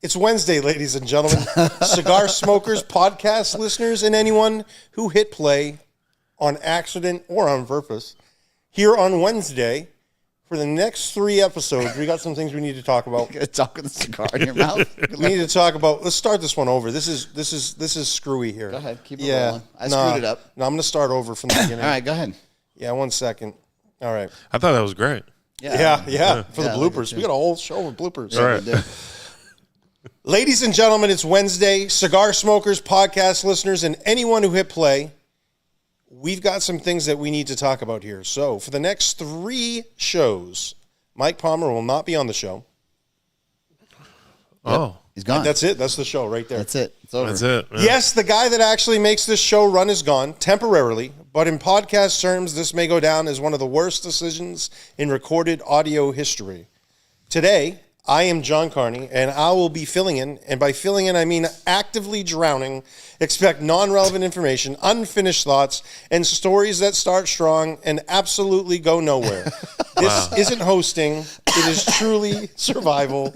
It's Wednesday, ladies and gentlemen. Cigar smokers, podcast listeners, and anyone who hit play on accident or on purpose here on Wednesday for the next 3 episodes. We got some things we need to talk about. Talk with a cigar in your mouth. We need to talk about. Let's start this one over. This is screwy here. Go ahead, keep it rolling. I screwed it up. No, I'm going to start over from the beginning. All right, go ahead. Yeah, 1 second. All right. I thought that was great. Yeah. For the bloopers, we got a whole show of bloopers. All right. Ladies and gentlemen, it's Wednesday. Cigar smokers, podcast listeners, and anyone who hit play, we've got some things that we need to talk about here. So for the next 3 shows, Mike Palmer will not be on the show. Oh. He's gone. That's it. That's the show right there. That's it. It's over. That's it. Yeah. Yes, the guy that actually makes this show run is gone, temporarily, but in podcast terms, this may go down as one of the worst decisions in recorded audio history. Today, I am John Carney, and I will be filling in, and by filling in, I mean actively drowning. Expect non-relevant information, unfinished thoughts, and stories that start strong and absolutely go nowhere. This isn't hosting. It is truly survival,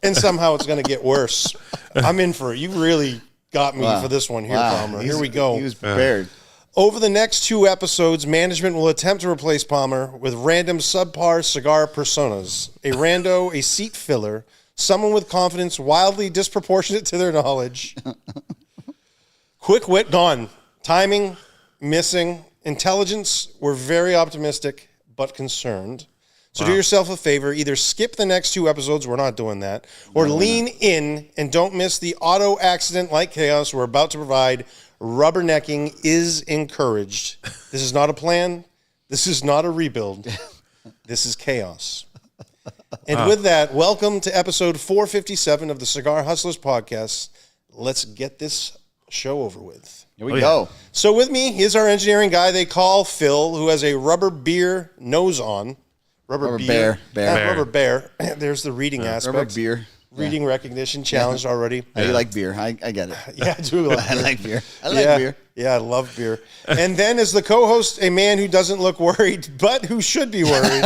and somehow it's going to get worse. I'm in for it. You really got me for this one here, Palmer. Here we go. He was prepared. Over the next 2 episodes, management will attempt to replace Palmer with random subpar cigar personas. A rando, a seat filler, someone with confidence wildly disproportionate to their knowledge. Quick wit, gone. Timing, missing. Intelligence, we're very optimistic, but concerned. So do yourself a favor, either skip the next 2 episodes, we're not doing that, or lean in and don't miss the auto accident-like chaos we're about to provide. Rubbernecking is encouraged. This is not a plan. This is not a rebuild. This is chaos. And with that, welcome to episode 457 of the Cigar Hustlers podcast. Let's get this show over with. Here we go. So with me is our engineering guy they call Phil, who has a rubber beer nose on. Rubber beer. Rubber bear. There's the reading aspect. Rubber beer. Reading recognition challenged already. You like beer. I get it. Yeah, I do. I like beer. I like beer. Yeah, I love beer. And then as the co-host, a man who doesn't look worried, but who should be worried,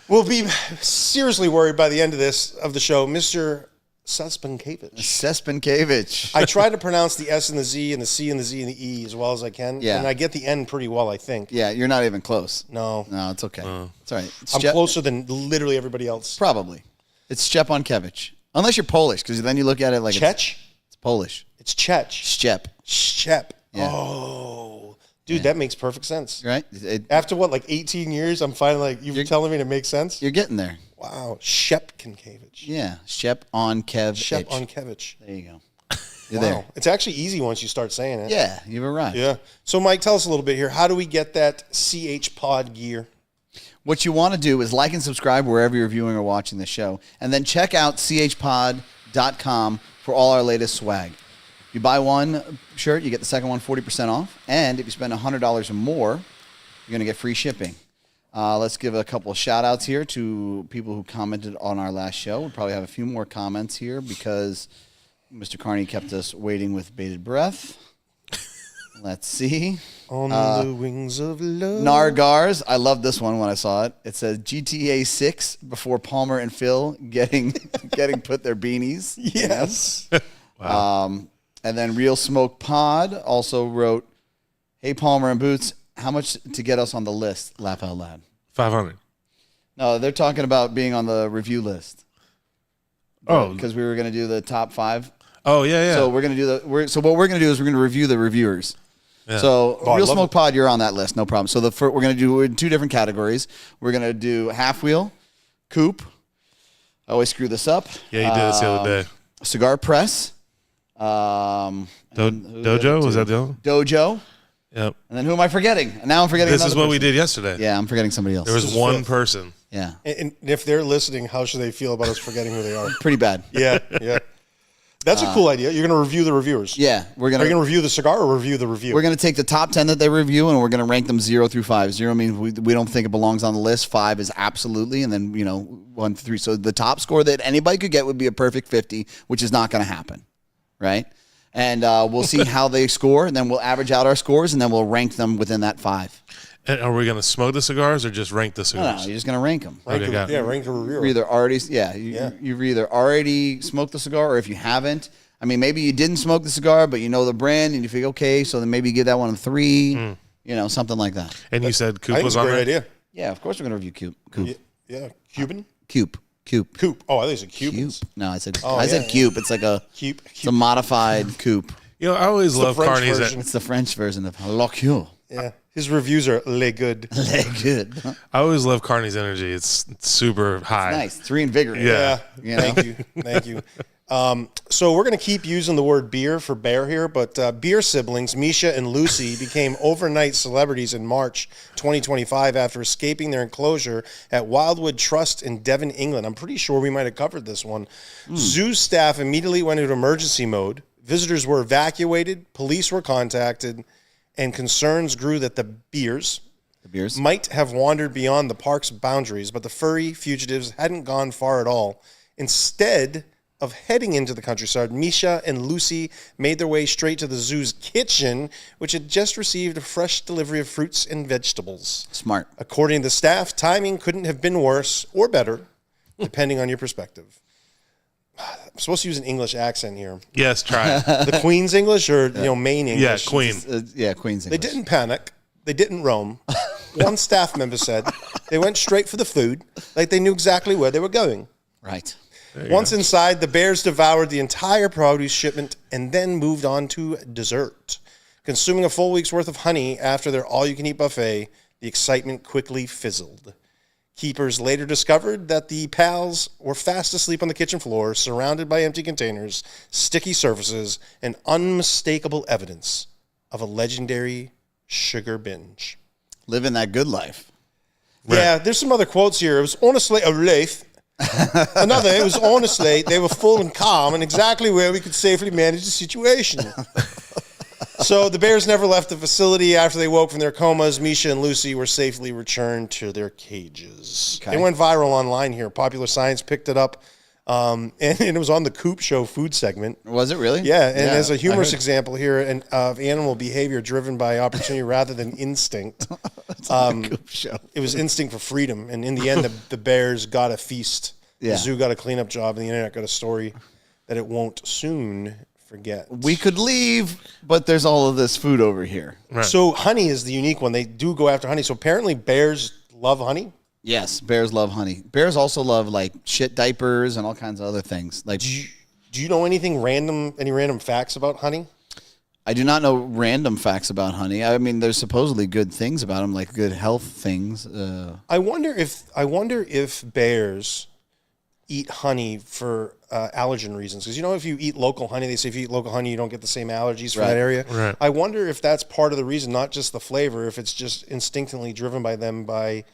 will be seriously worried by the end of the show, Mr. Sespenkevich. Sespenkevich. I try to pronounce the S and the Z and the C and the Z and the E as well as I can. Yeah. And I get the N pretty well, I think. Yeah, you're not even close. No, it's okay. It's all right. I'm closer than literally everybody else. Probably. It's Szczepankevich. Unless you're Polish, because then you look at it like Czech? It's Polish. It's Czech. Szczep. Yeah. Oh, dude, that makes perfect sense. Right? After what, like 18 years, I'm finally like, you're telling me to make sense? You're getting there. Wow. Shepkenkevich. Yeah. Szczepankevich. Szczepankevich. There you go. You're Wow. there. It's actually easy once you start saying it. Yeah, you've arrived. Yeah. So, Mike, tell us a little bit here. How do we get that CH Pod gear? What you want to do is like and subscribe wherever you're viewing or watching the show, and then check out chpod.com for all our latest swag. If you buy one shirt, you get the second one 40% off, and if you spend $100 or more, you're going to get free shipping. Let's give a couple of shout-outs here to people who commented on our last show. We'll probably have a few more comments here because Mr. Carney kept us waiting with bated breath. Let's see. On the wings of love. Nargars. I love this one when I saw it. It says GTA 6 before Palmer and Phil getting put their beanies. Yes. Wow. And then Real Smoke Pod also wrote, "Hey Palmer and Boots, how much to get us on the list?" Laugh out loud. 500. No, they're talking about being on the review list. Oh, because we were going to do the top 5. Oh yeah. So we're going to do so what we're going to do is we're going to review the reviewers. Yeah. So Real Smoke Pod, you're on that list, no problem. So we're going to do in 2 different categories. We're going to do half wheel, coupe. I always screw this up. Yeah, you did this the other day. Cigar press. Dojo, was that the other? Dojo. Yep. And then who am I forgetting? Now I'm forgetting. This is what person. we did yesterday. Yeah, I'm forgetting somebody else. There was one person. Yeah. And if they're listening, how should they feel about us forgetting who they are? Pretty bad. Yeah. That's a cool idea. You're going to review the reviewers. Yeah, Are you going to review the cigar or review the review? We're going to take the top 10 that they review, and we're going to rank them 0 through 5. 0 means we don't think it belongs on the list. 5 is absolutely, and then 1 to 3. So the top score that anybody could get would be a perfect 50, which is not going to happen, right? And we'll see how they score, and then we'll average out our scores, and then we'll rank them within that 5. And are we going to smoke the cigars or just rank the No, cigars? you're just going to rank them. rank the reviewer. You've either already smoked the cigar, or if you haven't, I mean, maybe you didn't smoke the cigar, but you know the brand, and you think, okay, so then maybe you give that one a 3, something like that. And you said I Coop think was it's a on great there? idea. Yeah, of course we're going to review Coop. Yeah. Cuban? Coop. Oh, I think it's a Cubans. Coop. No, I said yeah. Coop. It's like it's a modified Coop. I always love French Carney's. version. It's the French version of Le Coop. Yeah. His reviews are le good. Good. I always love Carney's energy. It's super high. Nice. It's reinvigorating. Yeah. Thank you. So we're going to keep using the word beer for bear here, but beer siblings Misha and Lucy became overnight celebrities in March 2025 after escaping their enclosure at Wildwood Trust in Devon, England. I'm pretty sure we might have covered this one. Zoo staff immediately went into emergency mode. Visitors were evacuated. Police were contacted. And concerns grew that the beers might have wandered beyond the park's boundaries, but the furry fugitives hadn't gone far at all. Instead of heading into the countryside, Misha and Lucy made their way straight to the zoo's kitchen, which had just received a fresh delivery of fruits and vegetables. Smart. According to the staff, timing couldn't have been worse or better, depending on your perspective. I'm supposed to use an English accent here. Yes, try it. The Queen's English or Maine English? Yeah, Queen. Queen's English. They didn't panic. They didn't roam. One staff member said they went straight for the food, like they knew exactly where they were going. Right. Once inside, the bears devoured the entire produce shipment and then moved on to dessert. Consuming a full week's worth of honey after their all-you-can-eat buffet, the excitement quickly fizzled. Keepers later discovered that the pals were fast asleep on the kitchen floor, surrounded by empty containers, sticky surfaces, and unmistakable evidence of a legendary sugar binge. Living that good life. Right. Yeah, there's some other quotes here. It was honestly a relief. Another, it was honestly, they were full and calm and exactly where we could safely manage the situation. So the bears never left the facility. After they woke from their comas, Misha and Lucy were safely returned to their cages. Okay. It went viral online here. Popular Science picked it up, and it was on the Coop Show food segment. Was it really? Yeah, and as a humorous example here of animal behavior driven by opportunity rather than instinct. Coop Show. It was instinct for freedom, and in the end, the bears got a feast. Yeah. The zoo got a cleanup job, and the internet got a story that it won't soon forget. We could leave, but there's all of this food over here. Right. So honey is the unique one. They do go after honey. So apparently bears love honey. Yes, bears love honey. Bears also love like shit diapers and all kinds of other things. Like, Do you know anything random? Any random facts about honey? I do not know random facts about honey. I mean, there's supposedly good things about them, like good health things. I wonder if bears eat honey for allergen reasons. Because if you eat local honey, they say if you eat local honey, you don't get the same allergies from that area. Right. I wonder if that's part of the reason, not just the flavor, if it's just instinctively driven by them by,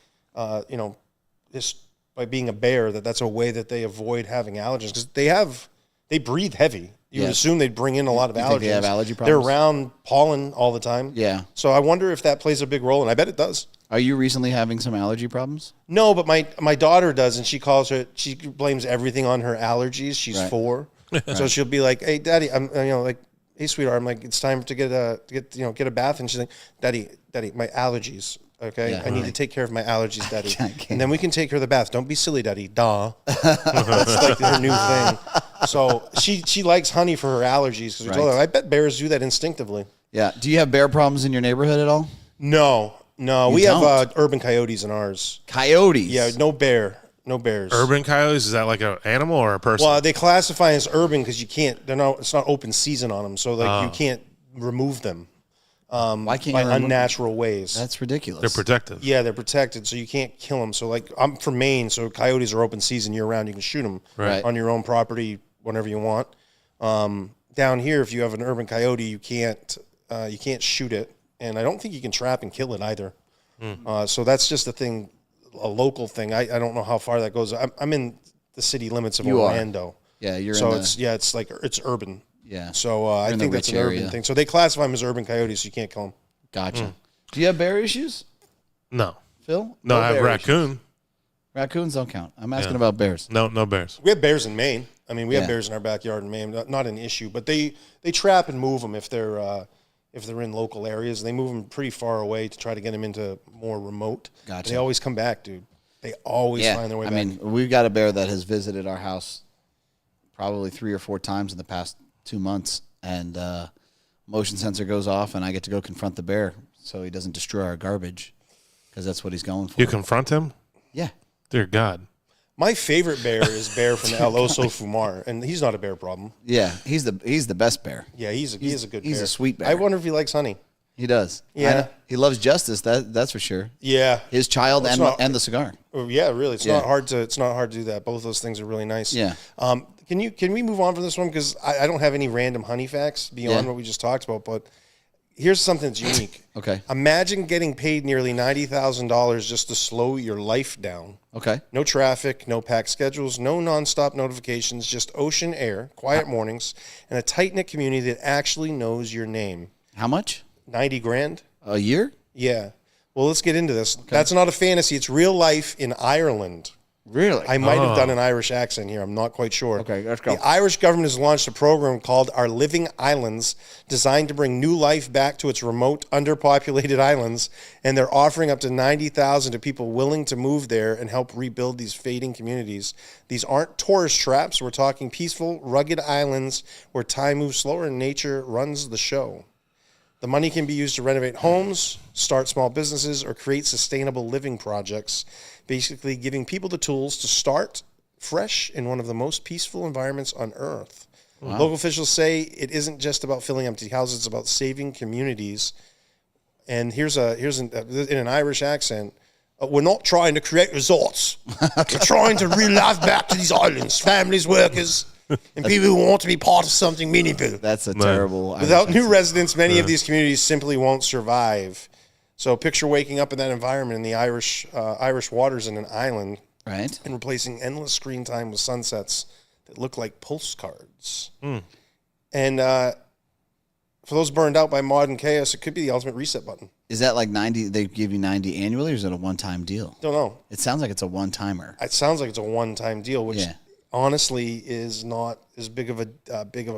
just by being a bear, that's a way that they avoid having allergens. Because they breathe heavy. You would assume they'd bring in a lot of allergens. Think they have allergy They're problems? around pollen all the time. Yeah. So I wonder if that plays a big role, and I bet it does. Are you recently having some allergy problems? No, but my daughter does, and she blames everything on her allergies. She's 4, so she'll be like, "Hey, Daddy, I'm hey, sweetheart, I'm like, it's time to get a bath," and she's like, "Daddy, my allergies. Okay, Yeah, I need to take care of my allergies, Daddy, can't. and then we can take care of the bath. Don't be silly, Daddy. Duh." That's like her new thing. So she likes honey for her allergies because we told her. I bet bears do that instinctively. Yeah. Do you have bear problems in your neighborhood at all? No, we don't? have urban coyotes in ours. Coyotes. Yeah, no bears. Urban coyotes, is that like an animal or a person? Well, they classify as urban because you can't. It's not open season on them, so you can't remove them. Why can't by you remove unnatural ways? That's ridiculous. They're protective. Yeah, they're protected, so you can't kill them. So I'm from Maine, so coyotes are open season year round. You can shoot them Right. on your own property whenever you want. Down here, if you have an urban coyote, you can't shoot it, and I don't think you can trap and kill it either. So that's just a thing, a local thing. I don't know how far that goes. I'm in the city limits of You are. Orlando. Yeah, you're so in the, it's urban. yeah. So I in the think that's rich an urban area. thing. So they classify them as urban coyotes. So you can't kill them. Gotcha. Do you have bear issues, No. Phil? No, I have bear raccoon. issues. Raccoons don't count. I'm asking Yeah. about bears. No bears. We have bears in Maine. I mean, we have Yeah. bears in our backyard in Maine. Not an issue, but they trap and move them if they're in local areas. They move them pretty far away to try to get them into more remote. Gotcha. They always come back, dude. They always find their way back. I mean, we've got a bear that has visited our house probably 3 or 4 times in the past 2 months, and motion sensor goes off, and I get to go confront the bear so he doesn't destroy our garbage, because that's what he's going for. You confront him? Yeah. Dear God. My favorite bear is Bear from El Oso Fumar, and he's not a bear problem. Yeah, he's the best bear. Yeah, he is a good bear. He's a sweet bear. I wonder if he likes honey. He does. Yeah. He loves justice. That's for sure. Yeah. His child Well, it's and not- and the cigar. Yeah, really. It's Yeah. not hard to do that. Both of those things are really nice. Yeah. Can we move on from this one? Because I don't have any random honey facts beyond Yeah. what we just talked about, but here's something that's unique. Okay. Imagine getting paid nearly $90,000 just to slow your life down. Okay. No traffic, no packed schedules, no nonstop notifications, just ocean air, quiet mornings, and a tight-knit community that actually knows your name. How much? 90 grand? A year? Yeah. Well, let's get into this. That's not a fantasy. It's real life in Ireland. Really? I might have done an Irish accent here. I'm not quite sure. Okay, let's go. The Irish government has launched a program called Our Living Islands, designed to bring new life back to its remote, underpopulated islands, and they're offering up to $90,000 to people willing to move there and help rebuild these fading communities. These aren't tourist traps. We're talking peaceful, rugged islands where time moves slower and nature runs the show. The money can be used to renovate homes, start small businesses, or create sustainable living projects, basically giving people the tools to start fresh in one of the most peaceful environments on Earth. Wow. Local officials say it isn't just about filling empty houses, it's about saving communities. And here's in an Irish accent, we're not trying to create resorts. We're trying to real life back to these islands, families, workers, and people who want to be part of something meaningful. That's a terrible. Without new residents, many of these communities simply won't survive. So picture waking up in that environment in the Irish waters in an island, Right. and replacing endless screen time with sunsets that look like postcards. And for those burned out by modern chaos, it could be the ultimate reset button. Is that like 90? They give you 90 annually, or is it a one-time deal? Don't know. It sounds like it's a one-timer. It sounds like it's a one-time deal, which Yeah. honestly is not as big of a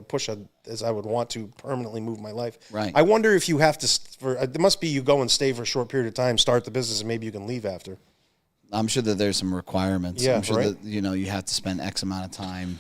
push as I would want to permanently move my life. Right. I wonder if you have to. There must be you go and stay for a short period of time, start the business, and maybe you can leave after. I'm sure that there's some requirements. Yeah, I'm sure right. that you have to spend X amount of time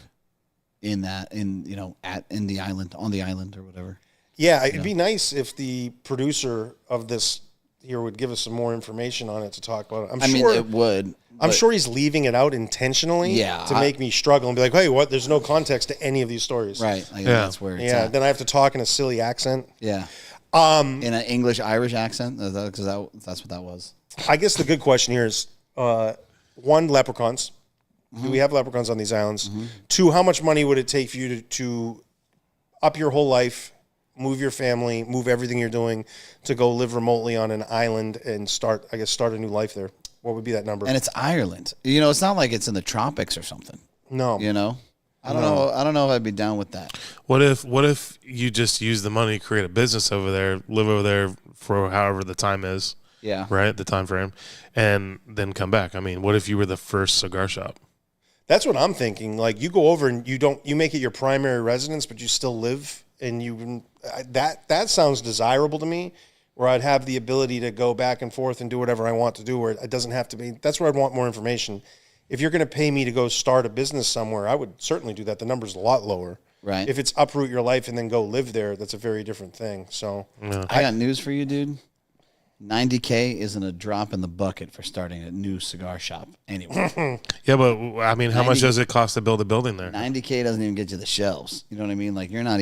in the island, on the island or whatever. Yeah, it'd be nice if the producer of this here would give us some more information on it to talk about it. I mean, it would. I'm sure he's leaving it out intentionally to make me struggle and be like, hey, what? There's no context to any of these stories. Right. That's where it's at. Then I have to talk in a silly accent. Yeah. In an English-Irish accent, because that's what that was. I guess the good question here is, one, leprechauns. Do we have leprechauns on these islands? 2, how much money would it take for you to up your whole life, move your family, move everything you're doing to go live remotely on an island and start a new life there? What would be that number? And it's Ireland. It's not like it's in the tropics or something. No. I don't know. I don't know if I'd be down with that. What if you just use the money to create a business over there, live over there for however the time is? Yeah. Right? The time frame. And then come back. I mean, what if you were the first cigar shop? That's what I'm thinking. Like, you go over and you make it your primary residence, but you still live, and that sounds desirable to me, where I'd have the ability to go back and forth and do whatever I want to do, where it doesn't have to be. That's where I'd want more information. If you're going to pay me to go start a business somewhere, I would certainly do that. The number's a lot lower. Right. If it's uproot your life and then go live there, that's a very different thing. So I got news for you, dude. $90K isn't a drop in the bucket for starting a new cigar shop anyway. Yeah, but I mean, how much does it cost to build a building there? $90K doesn't even get you the shelves. You know what I mean? Like, you don't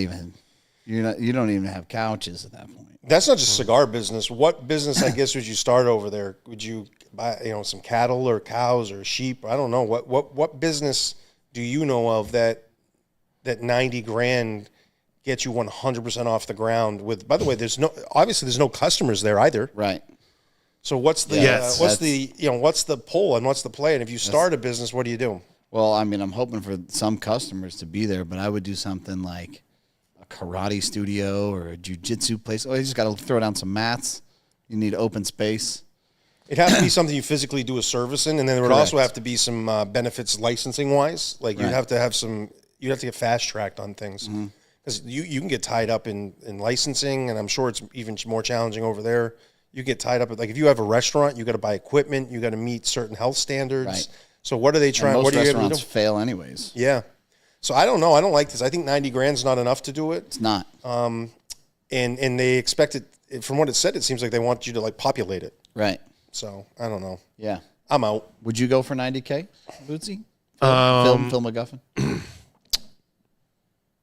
even have couches at that point. that's not just cigar business. What business, I guess, would you start over there? Would you buy, some cattle or cows or sheep? I don't know. What business do you know of that 90 grand gets you 100% off the ground with? By the way, there's no customers there either. Right. So what's the Yes. what's the pull and what's the play? And if you start a business, what do you do? Well, I mean, I'm hoping for some customers to be there, but I would do something like a karate studio or a jiu-jitsu place. Oh, you just got to throw down some mats. You need open space. It has to be something you physically do a service in, and then there would also have to be some benefits licensing-wise. Like, you'd have to have you'd have to get fast-tracked on things. Because you can get tied up in licensing, and I'm sure it's even more challenging over there. You get tied up, like if you have a restaurant, you got to buy equipment, you got to meet certain health standards. Right. So what are they trying? And most what are restaurants fail anyways. Yeah. So I don't know. I don't like this. I think 90 grand's not enough to do it. It's not. And they expect it. From what it said, it seems like they want you to like populate it. Right. So I don't know. Yeah. I'm out. Would you go for 90K, Bootsy? Phil McGuffin?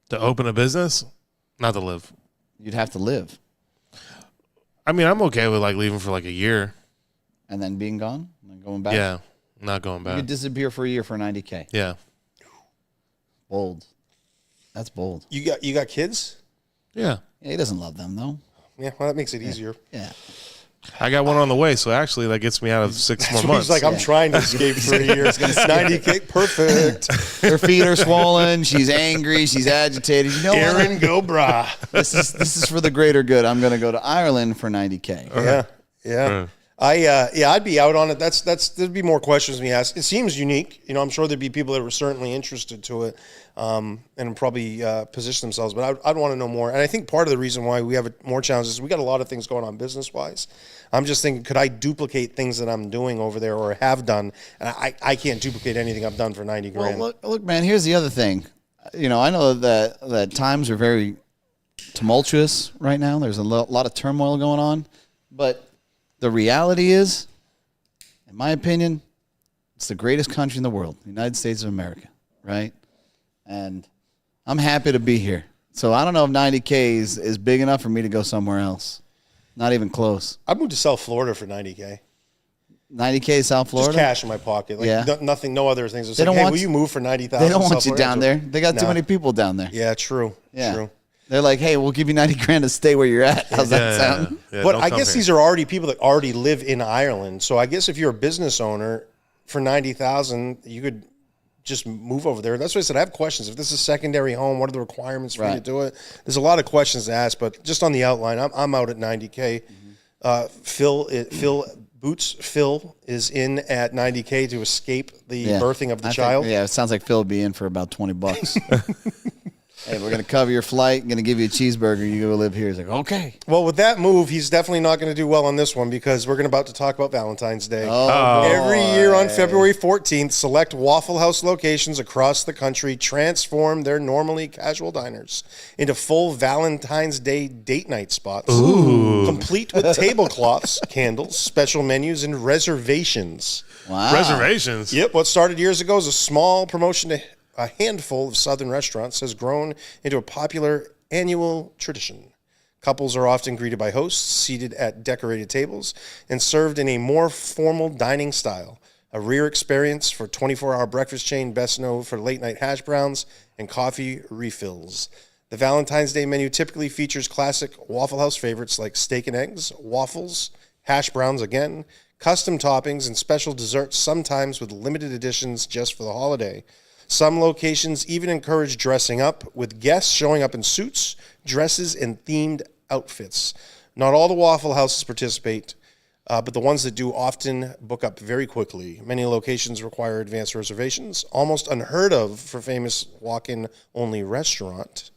To open a business, not to live. You'd have to live. I mean, I'm okay with like leaving for like a year. And then being gone? And then going back? Yeah, not going You back. could disappear for a year for 90K. Yeah. Bold. That's bold. You got kids? Yeah. Yeah, he doesn't love them, though. Yeah, well, that makes it easier. Yeah. I got one on the way, so actually that gets me out of 6 more So months. he's like, I'm trying to escape for a year. 90K, perfect. Her feet are swollen. She's angry. She's agitated. You know what? Aaron, go brah. This is for the greater good. I'm going to go to Ireland for 90K. Yeah. I'd be out on it. There'd be more questions to be asked. It seems unique. You know, I'm sure there'd be people that were certainly interested to it, and probably position themselves. But I'd want to know more. And I think part of the reason why we have more challenges is we got a lot of things going on business wise. I'm just thinking, could I duplicate things that I'm doing over there or have done? And I can't duplicate anything I've done for 90 grand. Well, look, man. Here's the other thing. You know, I know that times are very tumultuous right now. There's a lot of turmoil going on, but the reality is, in my opinion, it's the greatest country in the world, the United States of America, right? And I'm happy to be here. So I don't know if 90K is big enough for me to go somewhere else. Not even close. I moved to South Florida for 90K. 90K South Florida? Just cash in my pocket. Like, Yeah. nothing, no other things. It's They like, don't hey, want will you- you move for 90,000? They don't want South you Florida? down there. They got too No. many people down there. Yeah, true. Yeah. True. They're like, hey, we'll give you 90 grand to stay where you're at. How's that sound? Yeah, But don't I come guess here. these are already people that already live in Ireland. So I guess if you're a business owner for 90,000, you could just move over there. That's what I said. I have questions. If this is a secondary home, what are the requirements for you to Right. do it? There's a lot of questions to ask. But just on the outline, I'm out at 90K. Phil is in at 90K to escape the birthing of the child. Yeah, it sounds like Phil will be in for about $20. Hey, we're going to cover your flight. I'm going to give you a cheeseburger. You go live here. He's like, okay. Well, with that move, he's definitely not going to do well on this one because we're about to talk about Valentine's Day. Every year on February 14th, select Waffle House locations across the country transform their normally casual diners into full Valentine's Day date night spots, complete with tablecloths, candles, special menus, and reservations. Wow. Reservations. Yep, what started years ago as a small promotion to a handful of southern restaurants has grown into a popular annual tradition. Couples are often greeted by hosts, seated at decorated tables, and served in a more formal dining style. A rare experience for 24-hour breakfast chain best known for late-night hash browns and coffee refills. The Valentine's Day menu typically features classic Waffle House favorites like steak and eggs, waffles, hash browns again, custom toppings, and special desserts, sometimes with limited editions just for the holiday. Some locations even encourage dressing up, with guests showing up in suits, dresses, and themed outfits. Not all the Waffle Houses participate, but the ones that do often book up very quickly. Many locations require advanced reservations, almost unheard of for famous walk-in only restaurant.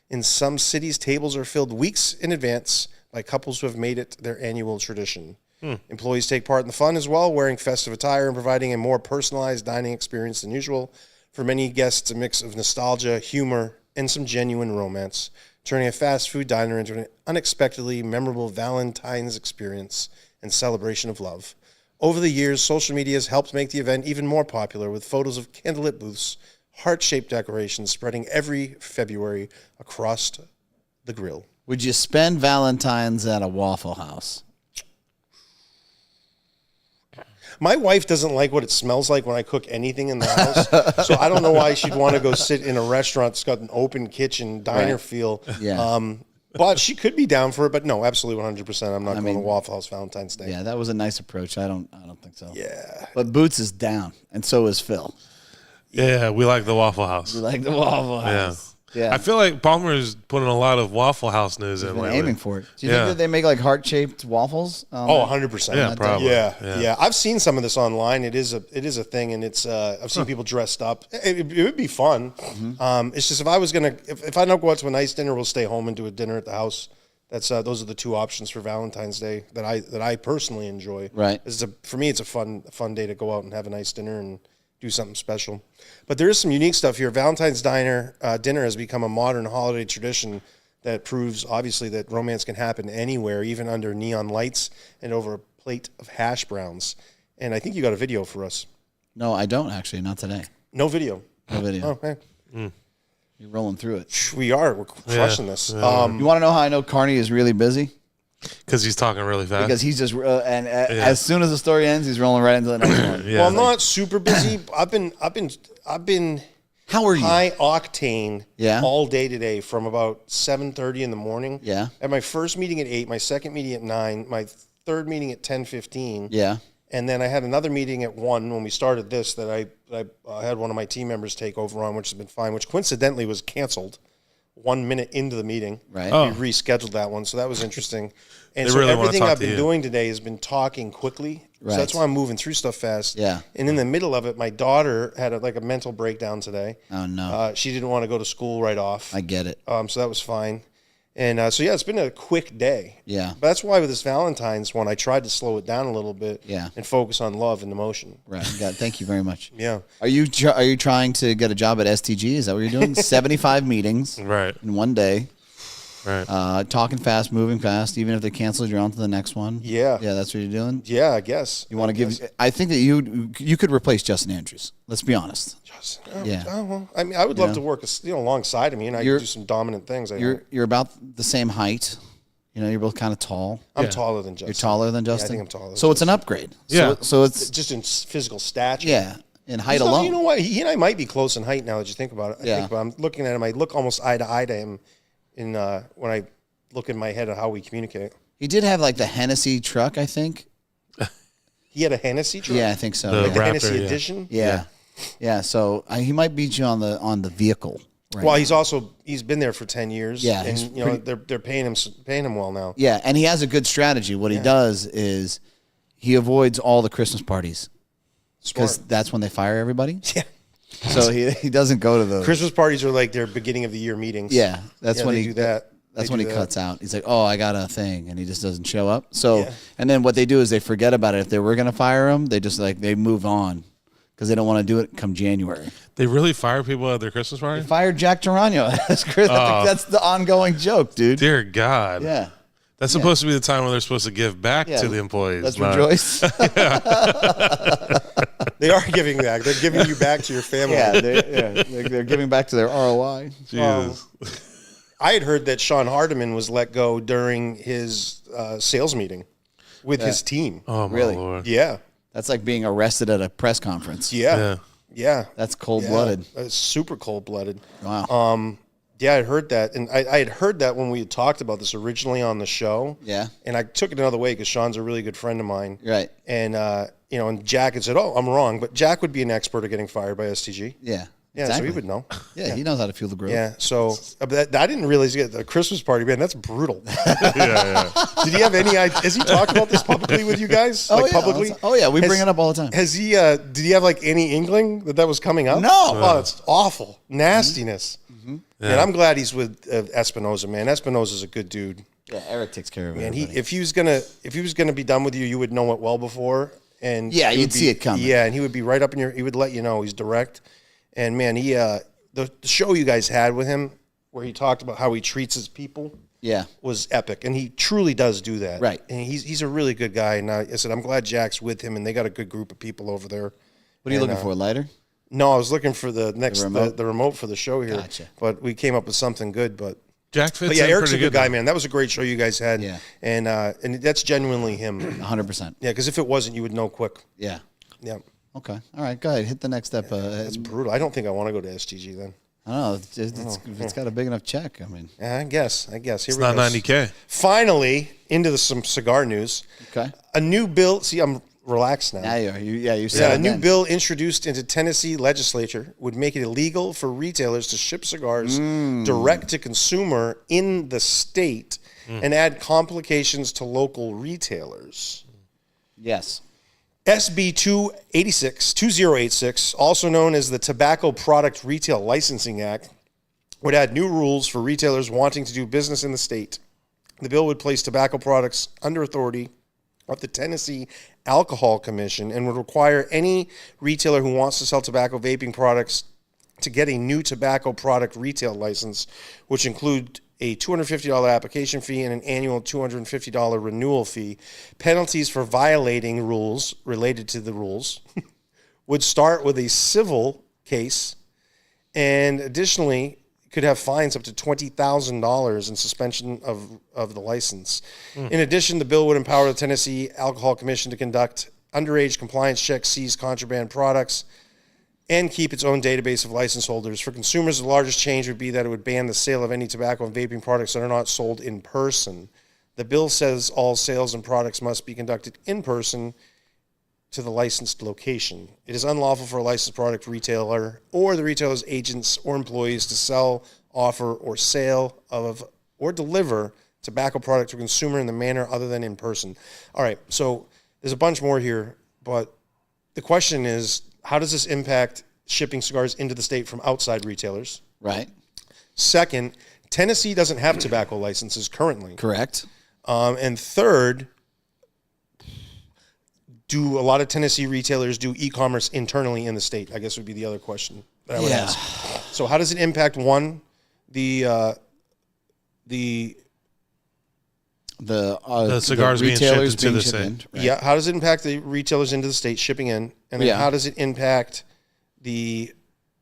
In some cities, tables are filled weeks in advance by couples who have made it their annual tradition. Employees take part in the fun as well, wearing festive attire and providing a more personalized dining experience than usual. For many guests, a mix of nostalgia, humor, and some genuine romance, turning a fast food diner into an unexpectedly memorable Valentine's experience and celebration of love. Over the years, social media has helped make the event even more popular, with photos of candlelit booths, heart-shaped decorations spreading every February across the grill. Would you spend Valentine's at a Waffle House? My wife doesn't like what it smells like when I cook anything in the house, so I don't know why she'd want to go sit in a restaurant that's got an open kitchen, diner feel. Yeah. But she could be down for it. But no, absolutely 100%. I'm not going to Waffle House Valentine's Day. Yeah, that was a nice approach. I don't think so. Yeah. But Boots is down, and so is Phil. Yeah, we like the Waffle House. We like the Waffle House. Yeah. I feel like Palmer's putting a lot of Waffle House news in Been lately. aiming for it. Do you think that they make like heart-shaped waffles? 100%. Yeah, probably. Yeah. I've seen some of this online. It is a thing, and it's I've seen people dressed up. It would be fun. It's just if I was if I don't go out to a nice dinner, we'll stay home and do a dinner at the house. That's those are the two options for Valentine's Day that I personally enjoy. Right. For me, it's a fun day to go out and have a nice dinner and do something special. But there is some unique stuff here. Valentine's dinner has become a modern holiday tradition that proves, obviously, that romance can happen anywhere, even under neon lights and over a plate of hash browns. And I think you got a video for us. No, I don't actually. Not today. No video. No video. Okay. You're rolling through it. We are. We're crushing this. You want to know how I know Carney is really busy? Because he's talking really fast. Because he's just as soon as the story ends, he's rolling right into the next one. Yeah. Well, I'm not super busy. I've been How are you? high octane Yeah. all day today from about 7:30 in the morning. Yeah. At my first meeting at 8, my second meeting at 9, my third meeting at 10:15. Yeah. And then I had another meeting at 1 when we started this that I had one of my team members take over on, which has been fine, which coincidentally was canceled 1 minute into the meeting. Right. We rescheduled that one, so that was interesting. And They so really wanna everything talk I've to been you. doing today has been talking quickly. Right. So that's why I'm moving through stuff fast. Yeah. And in the middle of it, my daughter had a mental breakdown today. Oh, no. She didn't want to go to school right off. I get it. So that was fine. And so, yeah, it's been a quick day. Yeah. But that's why with this Valentine's one, I tried to slow it down a little bit and focus on love and emotion. Right. Thank you very much. Yeah. Are you trying to get a job at STG? Is that what you're doing? 75 meetings Right. in one day. Right. Talking fast, moving fast. Even if they canceled, you're on to the next one. Yeah. Yeah, that's what you're doing. Yeah, I guess. You want to give? I think that you could replace Justin Andrews. Let's be honest. Yeah. Well, I mean, I would love to work alongside of me, and I could do some dominant things. You're about the same height. You know, you're both kind of tall. I'm taller than Justin. You're taller than Justin. Yeah, I think I'm taller. So it's an upgrade. Yeah. So it's just in physical stature. yeah, in height alone. You know what? He and I might be close in height now that you think about it. Yeah. I'm looking at him. I look almost eye to eye to him in when I look in my head at how we communicate. He did have like the Hennessy truck, I think. He had a Hennessy truck? Yeah, I think so. The yeah. The Raptor, Hennessy yeah. edition? Yeah. So he might beat you on the vehicle. Right Well, now. he's been there for 10 years. Yeah, and he's they're paying him well now. Yeah, and he has a good strategy. What he does is he avoids all the Christmas parties because that's when they fire everybody. Yeah. So he doesn't go to those. Christmas parties are like their beginning of the year meetings. Yeah, that's when they he do that. That's They when do he that. cuts out. He's like, "Oh, I got a thing," and he just doesn't show up. So, and then what they do is they forget about it. If they were going to fire him, they just they move on because they don't want to do it come January. They really fire people at their Christmas party? Fired Jack Tarano. That's Chris. I think that's the ongoing joke, dude. Dear God. Yeah. That's supposed to be the time when they're supposed to give back to the employees. Let's not- rejoice. They are giving back. They're giving you back to your family. They're giving back to their ROI. Jesus. I had heard that Sean Hardiman was let go during his sales meeting with his team. Oh, my Really? Lord. Yeah. That's like being arrested at a press conference. Yeah. Yeah. That's cold-blooded. That's super cold-blooded. Wow. Yeah, I heard that. And I had heard that when we had talked about this originally on the show. Yeah. And I took it another way because Sean's a really good friend of mine. Right. And, and Jack had said, I'm wrong. But Jack would be an expert at getting fired by STG. Yeah. Yeah, exactly. so he would know. Yeah, he knows how to feel the growth. Yeah, so but I didn't realize he had a Christmas party, man. That's brutal. Yeah. Did he have any idea? Has he talked about this publicly with you guys? Publicly? Oh, yeah. We bring it up all the time. Has he, did he have any inkling that was coming up? No. Oh, it's awful. Nastiness. Mm-hmm. And I'm glad he's with Espinoza, man. Espinoza's a good dude. Yeah, Eric takes care of it. And if he was gonna be done with you, you would know it well before. And Yeah, would you'd see it coming. Yeah, and he would be right up in he would let you know. He's direct. And man, the show you guys had with him where he talked about how he treats his people was epic. And he truly does do that. Right. And he's a really good guy. And I said, I'm glad Jack's with him, and they got a good group of people over there. What are you looking for, lighter? No, I was looking for the remote? the remote for the show here. Gotcha. But we came up with something good. But Jack fits yeah, in Eric's a pretty good guy, though. man. That was a great show you guys had. Yeah. And that's genuinely him. 100%. Yeah, because if it wasn't, you would know quick. Yeah. Yeah. Okay. All right. Go ahead. Hit the next step. That's brutal. I don't think I want to go to STG then. I don't know. It's got a big enough check. I mean, Yeah, I guess. Here It's we not go. $90K. Finally, into some cigar news. okay. A new bill. See, I'm relax now. Now you Yeah, said a new bill introduced into Tennessee legislature would make it illegal for retailers to ship cigars direct to consumer in the state and add complications to local retailers. Yes. SB 2086, also known as the Tobacco Product Retail Licensing Act, would add new rules for retailers wanting to do business in the state. The bill would place tobacco products under authority of the Tennessee Alcohol Commission and would require any retailer who wants to sell tobacco vaping products to get a new tobacco product retail license, which include a $250 application fee and an annual $250 renewal fee. Penalties for violating rules related to the rules would start with a civil case, and additionally could have fines up to $20,000 and suspension of the license. In addition, the bill would empower the Tennessee Alcohol Commission to conduct underage compliance checks, seize contraband products, and keep its own database of license holders. For consumers, the largest change would be that it would ban the sale of any tobacco and vaping products that are not sold in person. The bill says all sales and products must be conducted in person to the licensed location. It is unlawful for a licensed product retailer or the retailer's agents or employees to sell, offer, or sale of or deliver tobacco product to a consumer in the manner other than in person. All right, so there's a bunch more here, but the question is, how does this impact shipping cigars into the state from outside retailers? Right. Second, Tennessee doesn't have tobacco licenses currently. Correct. And third, do a lot of Tennessee retailers do e-commerce internally in the state? I guess would be the other question that I would ask. So how does it impact, one, the cigars being retailers shipped into the shipped state? in, right? Yeah, how does it impact the retailers into the state shipping in? And then how does it impact the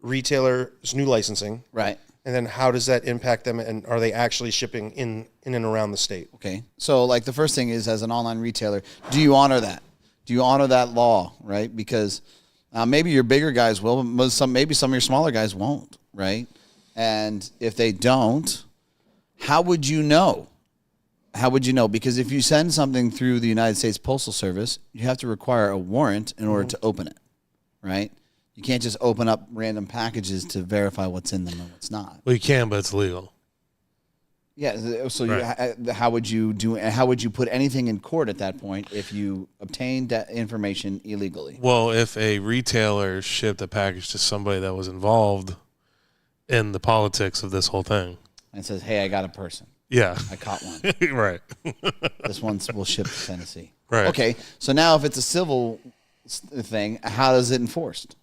retailer's new licensing? Right. And then how does that impact them, and are they actually shipping in and around the state? Okay. So like the first thing is, as an online retailer, do you honor that? Do you honor that law, right? Because maybe your bigger guys will, but maybe some of your smaller guys won't, right? And if they don't, how would you know? How would you know? Because if you send something through the United States Postal Service, you have to require a warrant in order to open it, right? You can't just open up random packages to verify what's in them and what's not. Well, you can, but it's illegal. Yeah. So Right. how would you do? How would you put anything in court at that point if you obtained that information illegally? Well, if a retailer shipped a package to somebody that was involved in the politics of this whole thing, And says, "Hey, I got a person. yeah, I caught one. right, This one will ship to Tennessee." right. Okay. So now, if it's a civil thing, how is it enforced?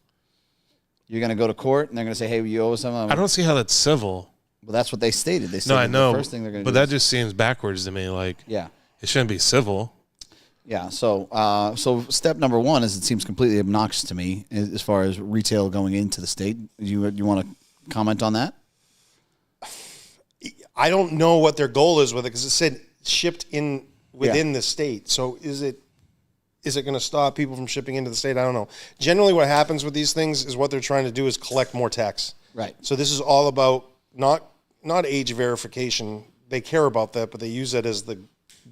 You're going to go to court, and they're going to say, "Hey, you owe us some." I don't see how that's civil. Well, that's what they stated. They said No, I know, the first thing they're going to but do. that just seems backwards to me. Like, Yeah. it shouldn't be civil. Yeah. So, so step number one is, it seems completely obnoxious to me as far as retail going into the state. You want to comment on that? I don't know what their goal is with it, because it said shipped in within the state. So is it going to stop people from shipping into the state? I don't know. Generally, what happens with these things is what they're trying to do is collect more tax. Right. So this is all about not age verification. They care about that, but they use that as the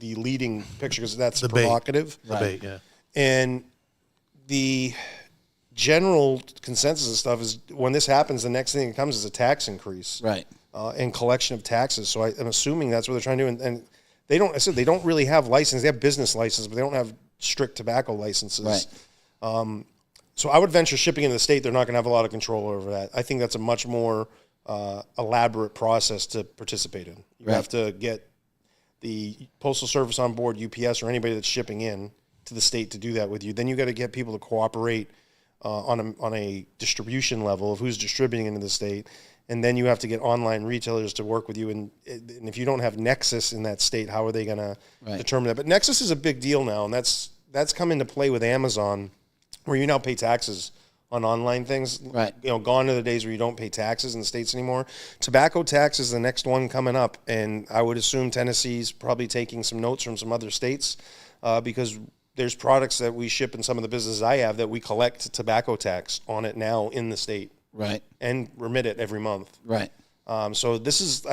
leading picture because that's provocative. Debate, yeah. And the general consensus and stuff is, when this happens, the next thing that comes is a tax increase. Right. And collection of taxes. So I'm assuming that's what they're trying to do. And they don't. I said they don't really have license. They have business license, but they don't have strict tobacco licenses. Right. So I would venture shipping into the state, they're not going to have a lot of control over that. I think that's a much more elaborate process to participate in. You have to get the Postal Service on board, UPS, or anybody that's shipping in to the state to do that with you. Then you got to get people to cooperate on a distribution level of who's distributing into the state. And then you have to get online retailers to work with you. And if you don't have Nexus in that state, how are they going to determine that? But Nexus is a big deal now, and that's come into play with Amazon, where you now pay taxes on online things. Right. You know, gone are the days where you don't pay taxes in the states anymore. Tobacco tax is the next one coming up, and I would assume Tennessee's probably taking some notes from some other states because there's products that we ship in some of the businesses I have that we collect tobacco tax on it now in the state. Right. And remit it every month. Right. So this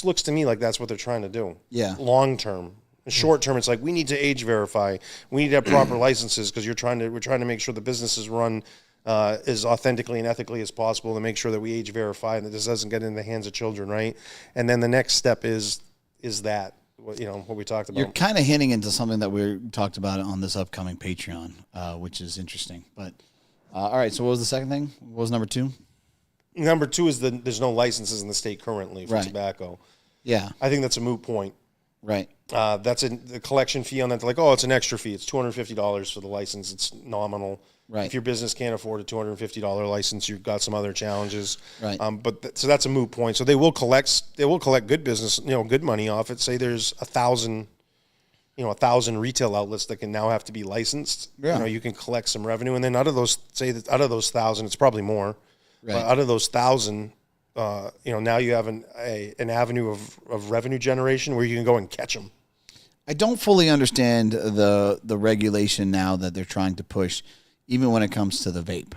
looks to me like that's what they're trying to do. Yeah. Long term. Short term, it's like we need to age verify. We need to have proper licenses because we're trying to make sure the business is run as authentically and ethically as possible to make sure that we age verify and that this doesn't get in the hands of children, right? And then the next step is that what we talked about. You're kind of hinting into something that we talked about on this upcoming Patreon, which is interesting. But all right, so what was the second thing? What was number 2? Number 2 is there's no licenses in the state currently for Right. tobacco. Yeah, I think that's a moot point. right. That's the collection fee on that. They're like, oh, it's an extra fee. It's $250 for the license. It's nominal. Right. If your business can't afford a $250 license, you've got some other challenges. Right. So that's a moot point. So they will collect good business, good money off it. Say there's 1,000 retail outlets that can now have to be licensed. Yeah. You can collect some revenue, and then out of those 1,000, it's probably more. Right. But out of those 1,000, now you have an avenue of revenue generation where you can go and catch them. I don't fully understand the regulation now that they're trying to push, even when it comes to the vape.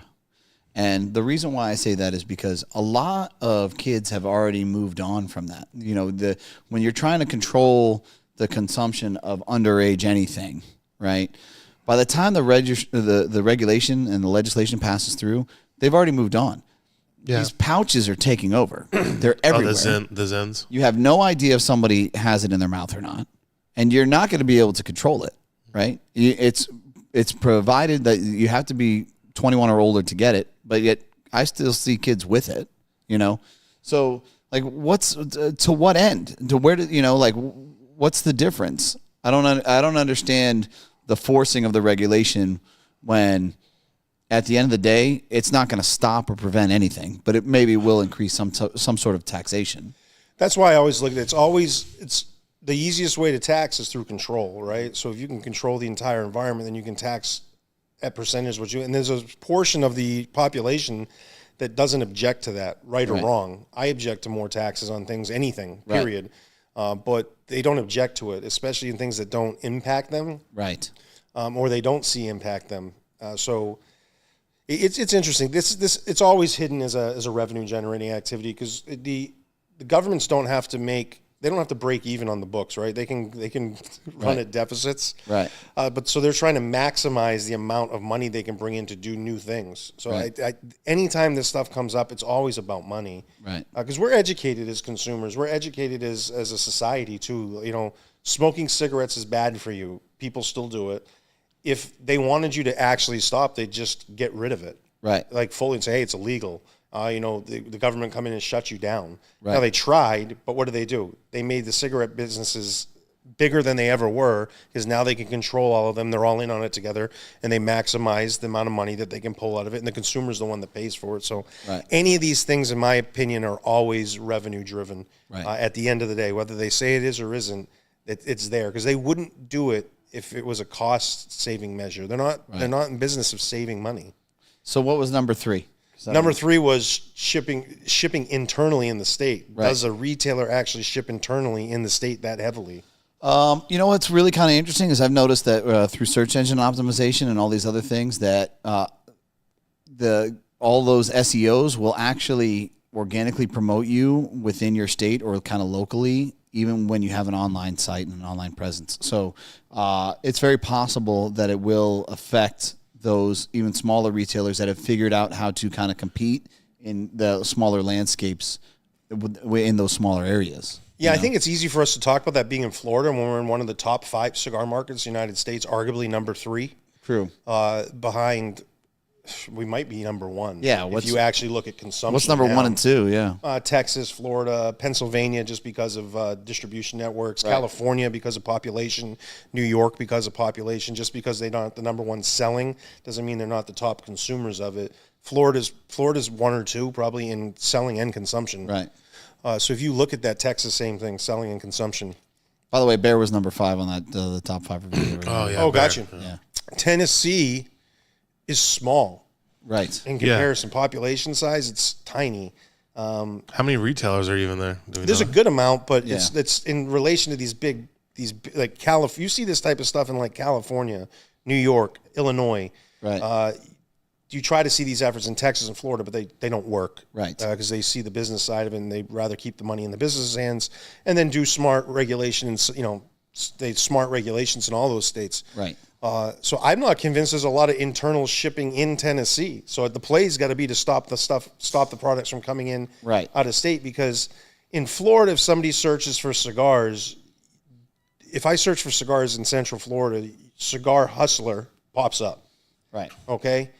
And the reason why I say that is because a lot of kids have already moved on from that. When you're trying to control the consumption of underage anything, right? By the time the regulation and the legislation passes through, they've already moved on. Yeah. These pouches are taking over. They're everywhere. The Zens. You have no idea if somebody has it in their mouth or not, and you're not going to be able to control it, right? It's provided that you have to be 21 or older to get it, but yet I still see kids with it, So, like, what's to what end? To where what's the difference? I don't understand the forcing of the regulation when, at the end of the day, it's not going to stop or prevent anything, but it maybe will increase some sort of taxation. That's why I always look at it. It's the easiest way to tax is through control, right? So if you can control the entire environment, then you can tax at percentage and there's a portion of the population that doesn't object to that, right or wrong. I object to more taxes on things, anything, period. Right. But they don't object to it, especially in things that don't impact them. Right. Or they don't see impact them. So it's interesting. This it's always hidden as a revenue generating activity because the governments don't have to break even on the books, right? They can run at deficits, right? But so they're trying to maximize the amount of money they can bring in to do new things. So right. Anytime this stuff comes up, it's always about money, right? Because we're educated as consumers, we're educated as a society too. Smoking cigarettes is bad for you. People still do it. If they wanted you to actually stop, they'd just get rid of it, right? Like fully and say, hey, it's illegal. The government come in and shut you down. Right. Now they tried, but what do? They made the cigarette businesses bigger than they ever were because now they can control all of them. They're all in on it together, and they maximize the amount of money that they can pull out of it, and the consumer's the one that pays for it. So any of these things, in my opinion, are always revenue driven. Right. At the end of the day, whether they say it is or isn't, it's there because they wouldn't do it if it was a cost-saving measure. They're not. Right. They're not in business of saving money. So what was number 3? Number 3 was shipping internally in the state. Right. Does a retailer actually ship internally in the state that heavily? What's really kind of interesting is I've noticed that through search engine optimization and all these other things that all those SEOs will actually organically promote you within your state or kind of locally, even when you have an online site and an online presence. So it's very possible that it will affect those even smaller retailers that have figured out how to kind of compete in the smaller landscapes in those smaller areas. Yeah, I think it's easy for us to talk about that being in Florida when we're in one of the top 5 cigar markets in the United States, arguably number 3. True. Behind, we might be number 1. Yeah. If you actually look at consumption. What's number 1 and 2? Yeah. Texas, Florida, Pennsylvania, just because of distribution networks. Right. California because of population. New York because of population. Just because they aren't the number 1 selling doesn't mean they're not the top consumers of it. Florida's 1 or 2 probably in selling and consumption. Right. So if you look at that, Texas, same thing, selling and consumption. By the way, Bear was number 5 on that the top 5 review. Oh yeah. Oh, gotcha. Yeah. Tennessee is small. Right. In comparison, population size, it's tiny. How many retailers are even there? There's a good amount, but it's in relation to these like California. You see this type of stuff in like California, New York, Illinois. Right. You try to see these efforts in Texas and Florida, but they don't work. Right. Because they see the business side of it, and they'd rather keep the money in the business's hands and then do smart regulation and smart regulations in all those states. Right. So I'm not convinced there's a lot of internal shipping in Tennessee. So the play's got to be to stop the products from coming in out of state. Because in Florida, if somebody searches for cigars, if I search for cigars in Central Florida, Cigar Hustler pops up. Right. Okay.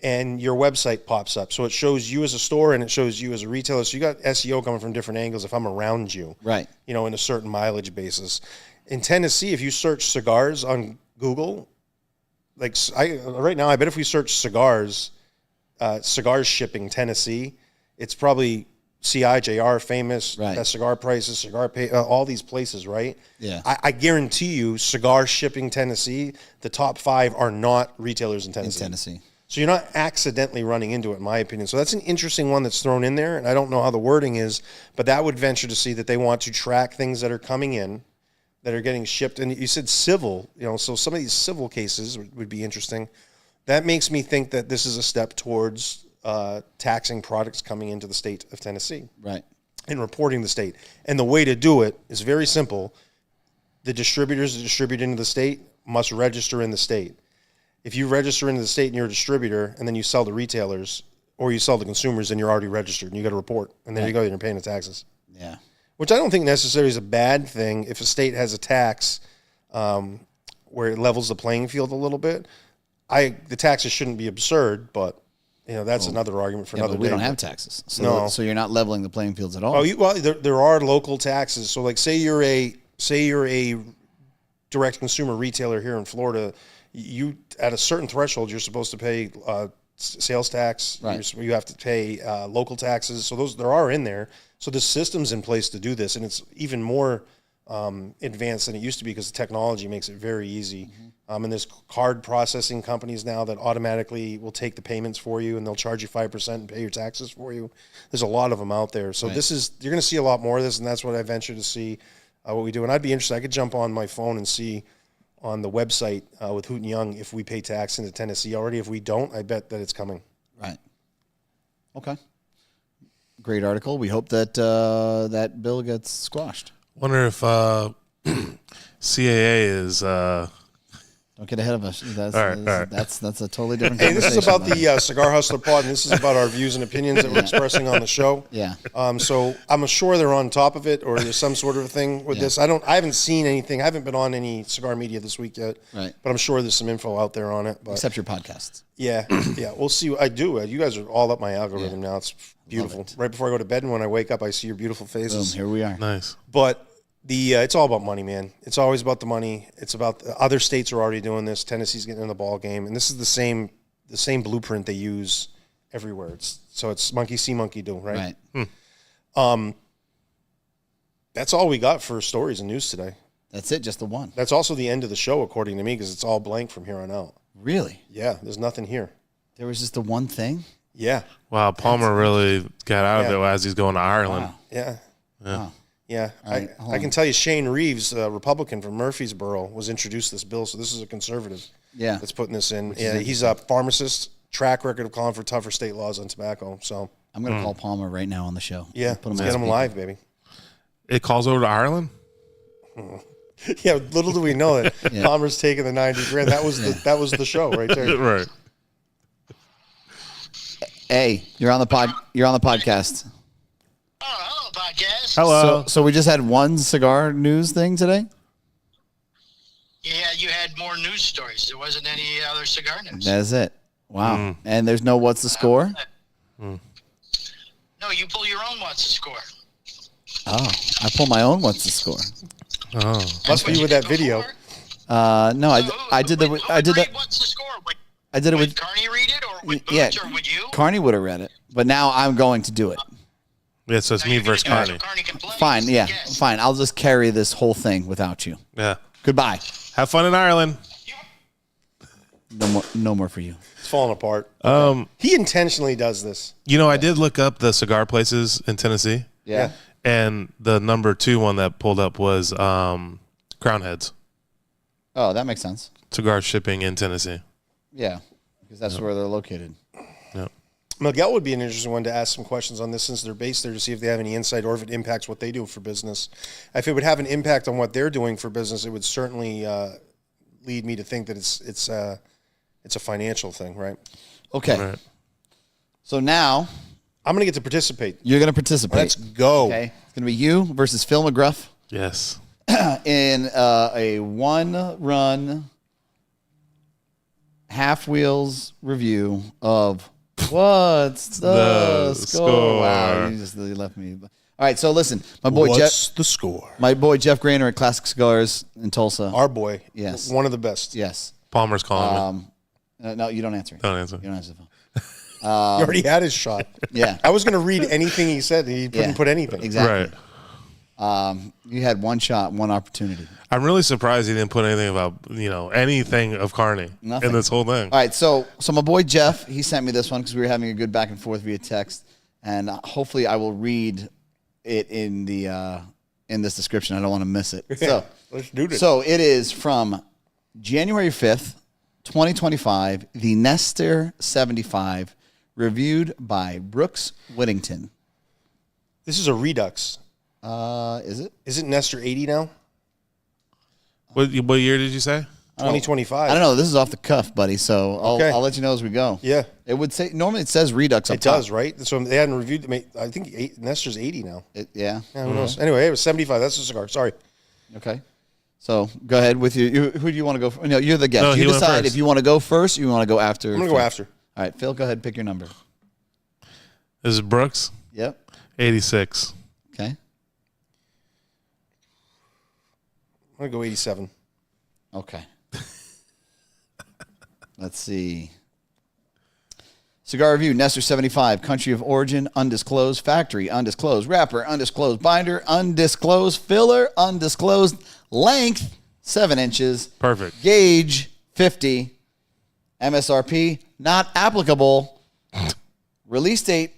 And your website pops up. So it shows you as a store and it shows you as a retailer. So you got SEO coming from different angles if I'm around you. Right. You know, in a certain mileage basis. In Tennessee, if you search cigars on Google, like right now, I bet if we search cigars shipping Tennessee, it's probably CIJR, Famous, Best Cigar Prices, Cigar Pay, all these places, right? Yeah. I guarantee you, cigar shipping Tennessee, the top 5 are not retailers in Tennessee. So you're not accidentally running into it, in my opinion. So that's an interesting one that's thrown in there, and I don't know how the wording is, but that would venture to see that they want to track things that are coming in, that are getting shipped. And you said civil, so some of these civil cases would be interesting. That makes me think that this is a step towards taxing products coming into the state of Tennessee. Right. And reporting the state. And the way to do it is very simple. The distributors that distribute into the state must register in the state. If you register into the state and you're a distributor and then you sell to retailers or you sell to consumers, then you're already registered and you got to report. And there you go, you're paying the taxes. Yeah. Which I don't think necessarily is a bad thing if a state has a tax where it levels the playing field a little bit. The taxes shouldn't be absurd, but that's another argument for another day. We don't have taxes, so you're not leveling the playing fields at all. There are local taxes. So like say you're a direct consumer retailer here in Florida, you at a certain threshold you're supposed to pay sales tax. Right. You have to pay local taxes. So there are in there. So the system's in place to do this, and it's even more advanced than it used to be because the technology makes it very easy. Mm-hmm. And there's card processing companies now that automatically will take the payments for you, and they'll charge you 5% and pay your taxes for you. There's a lot of them out there. So you're going to see a lot more of this, and that's what I venture to see what we do. And I'd be interested. I could jump on my phone and see on the website with Hoot and Young if we pay tax into Tennessee already. If we don't, I bet that it's coming. Right. Okay. Great article. We hope that that bill gets squashed. Wonder if CAA is. Don't get ahead of us. That's a totally different Hey, conversation. this is about the Cigar Hustler Pod, and this is about our views and opinions that we're expressing on the show. Yeah. So I'm sure they're on top of it, or there's some sort of a thing with this. I haven't seen anything. I haven't been on any cigar media this week yet. Right. But I'm sure there's some info out there on it. But except your podcasts. Yeah. We'll see. I do. You guys are all up my algorithm now. It's beautiful. Right before I go to bed, and when I wake up, I see your beautiful faces. Boom, here we are. Nice. But it's all about money, man. It's always about the money. It's about other states are already doing this. Tennessee's getting in the ball game, and this is the same blueprint they use everywhere. It's monkey see, monkey do, right? That's all we got for stories and news today. That's it, just the one. That's also the end of the show, according to me, because it's all blank from here on out. Really? Yeah, there's nothing here. There was just the one thing? Yeah. Wow, Palmer really got out of it as he's going to Ireland. Wow. Yeah. Wow. Yeah, Right, I can tell you Shane Reeves, a Republican from Murfreesboro, was introduced this bill, so this is a conservative that's putting this in. Yeah, he's a pharmacist, track record of calling for tougher state laws on tobacco. So I'm going to call Palmer right now on the show. Yeah, let's get him live, baby. It calls over to Ireland? Yeah, little do we know that Palmer's taking the 90 grand. That was the show right there. Right. Hey, you're on the podcast. Oh, hello, podcast. Hello. So we just had one cigar news thing today? Yeah, you had more news stories. There wasn't any other cigar news. That's it. Wow. And there's no what's the score? No, you pull your own what's the score. Oh, I pull my own what's the score. Oh. Must be with that video. No, I did that. I did that. What's the score? I did it with Carney read it, or with Boots, or with you? Carney would have read it, but now I'm going to do it. Yeah, so it's me versus Carney. Fine, fine. I'll just carry this whole thing without you. Yeah. Goodbye. Have fun in Ireland. No more for you. It's falling apart. He intentionally does this. I did look up the cigar places in Tennessee. Yeah. And the number 2 one that pulled up was Crown Heads. Oh, that makes sense. Cigar shipping in Tennessee. Yeah, because that's where they're located. Yep. Miguel would be an interesting one to ask some questions on this since they're based there to see if they have any insight or if it impacts what they do for business. If it would have an impact on what they're doing for business, it would certainly lead me to think that it's a financial thing, right? Okay. Right. So now I'm going to get to participate. you're going to participate. Let's go. Okay. It's going to be you versus Phil McGruff Yes. in a one-run half wheels review of what's the score? Wow, you just left me. All right, so listen, What's the score? my boy Jeff Grainer at Classic Cigars in Tulsa. Our boy. Yes. One of the best. Yes. Palmer's calling me. No, you don't answer. Don't answer. You don't answer the phone. He already had his shot. Yeah. I was going to read anything he said. He didn't put anything. Exactly. Right. You had one shot, one opportunity. I'm really surprised he didn't put anything about, anything of Carney Nothing. in this whole thing. All right, so my boy Jeff, he sent me this one because we were having a good back and forth via text, and hopefully I will read it in this description. I don't want to miss it. So Let's do this. So it is from January 5th, 2025, the Nestor 75, reviewed by Brooks Whittington. This is a Redux. Is it? Isn't Nestor 80 now? What year did you say? 2025. I don't know. This is off the cuff, buddy. So Okay. I'll let you know as we go. Yeah. It would say normally it says Redux up It top. does, right? So they hadn't reviewed. I think Nestor's 80 now. Yeah. Yeah, who knows? Anyway, it was 75. That's a cigar. Sorry. Okay. So go ahead with you. Who do you want to go for? No, you're the guest. No, you he went decide first. if you want to go first or you want to go after. I'm going to go Phil. after. All right, Phil, go ahead and pick your number. This is Brooks, Yep. 86. Okay. I'm going to go 87. Okay. Let's see. Cigar review, Nestor 75, country of origin, undisclosed, factory, undisclosed, wrapper, undisclosed, binder, undisclosed, filler, undisclosed, length, 7 inches. Perfect. Gauge, 50. MSRP, not applicable. Release date,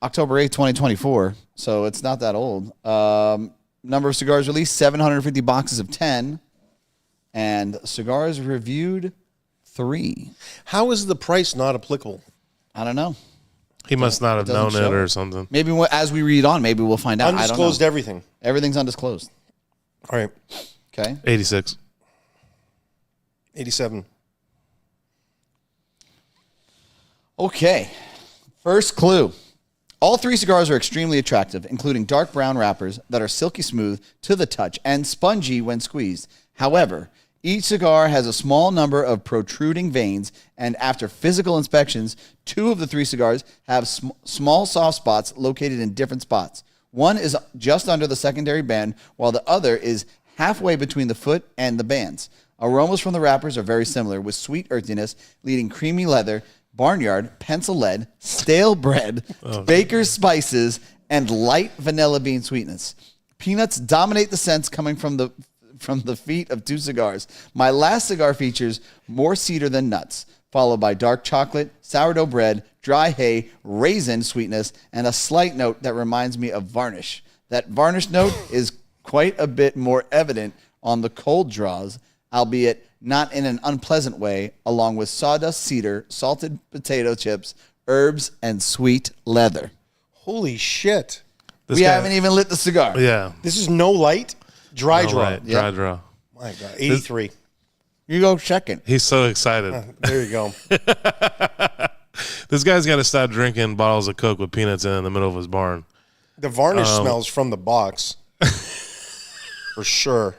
October 8th, 2024. So it's not that old. Number of cigars released, 750 boxes of 10. And cigars reviewed, 3. How is the price not applicable? I don't know. He must not have known doesn't it show or it. something. Maybe as we read on, maybe we'll find out. Undisclosed I don't know. everything. Everything's undisclosed. All right. Okay. 86. 87. Okay. First clue. All 3 cigars are extremely attractive, including dark brown wrappers that are silky smooth to the touch and spongy when squeezed. However, each cigar has a small number of protruding veins, and after physical inspections, 2 of the 3 cigars have small soft spots located in different spots. One is just under the secondary band, while the other is halfway between the foot and the bands. Aromas from the wrappers are very similar, with sweet earthiness, leading creamy leather, barnyard, pencil lead, stale bread, baker's spices, and light vanilla bean sweetness. Peanuts dominate the scents coming from the feet of 2 cigars. My last cigar features more cedar than nuts, followed by dark chocolate, sourdough bread, dry hay, raisin sweetness, and a slight note that reminds me of varnish. That varnish note is quite a bit more evident on the cold draws, albeit not in an unpleasant way, along with sawdust cedar, salted potato chips, herbs, and sweet leather. Holy shit. This We guy- haven't even lit the cigar. Yeah. This is no light. Dry No draw. light, Dry draw. My God. 83. You go second. He's so excited. There you go. This guy's got to stop drinking bottles of Coke with peanuts in the middle of his barn. The varnish smells from the box. For sure.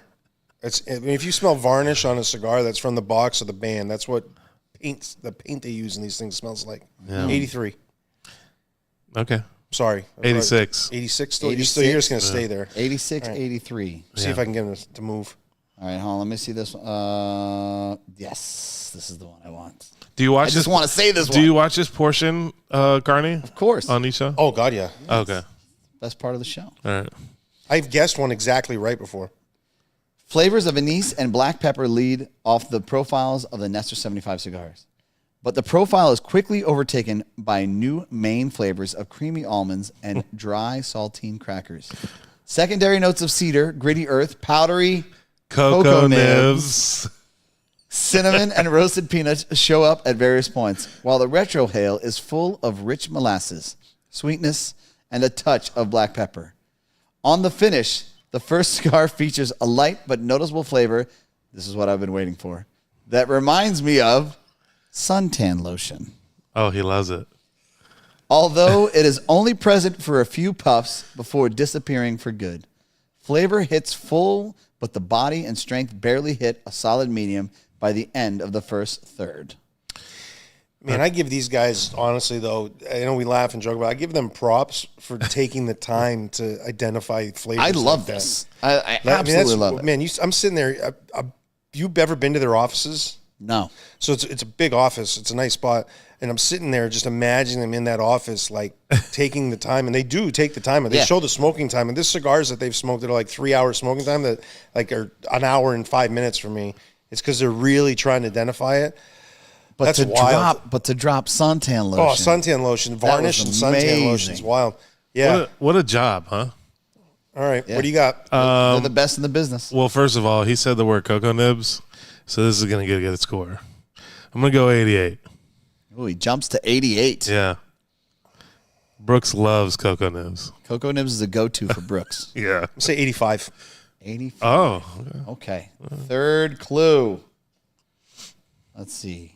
If you smell varnish on a cigar, that's from the box of the band. That's what the paint they use in these things smells like. Yeah. 83. Okay. Sorry. 86. 86 still. 86? You're just going to stay there. 86, All right. 83. See if I can get him to move. All right, hold on. Let me see this one. Yes, this is the one I want. Do you watch I just want to say this Do one. you watch this portion, Carney? Of course. On each show? Oh, God, yeah. Okay. That's part of the show. All right. I've guessed one exactly right before. Flavors of anise and black pepper lead off the profiles of the Nestor 75 cigars. But the profile is quickly overtaken by new main flavors of creamy almonds and dry saltine crackers. Secondary notes of cedar, gritty earth, powdery Cocoa nibs. Cinnamon and roasted peanuts show up at various points, while the retrohale is full of rich molasses, sweetness, and a touch of black pepper. On the finish, the first cigar features a light but noticeable flavor. This is what I've been waiting for. That reminds me of suntan lotion. Oh, he loves it. Although it is only present for a few puffs before disappearing for good. Flavor hits full, but the body and strength barely hit a solid medium by the end of the first third. Man, I give these guys, honestly, though, I know we laugh and joke about it, I give them props for taking the time to identify flavors. I love like this. that. I absolutely love it. Man, I'm sitting there. You ever been to their offices? No. So it's a big office. It's a nice spot. And I'm sitting there just imagining them in that office, like taking the time. And they do take the time. And they show the smoking time. And this cigars that they've smoked that are like 3 hours smoking time that like are an hour and 5 minutes for me. It's because they're really trying to identify it. But That's to wild. drop suntan lotion. Oh, suntan lotion, varnish and suntan lotion is wild. Yeah. What a job, huh? All right. Yeah. What do you got? They're the best in the business. Well, first of all, he said the word cocoa nibs, so this is going to get a good score. I'm going to go 88. Oh, he jumps to 88. Yeah. Brooks loves cocoa nibs. Cocoa nibs is a go-to for Brooks. Yeah. I'll say 85. 85. Oh. Okay. Third clue. Let's see.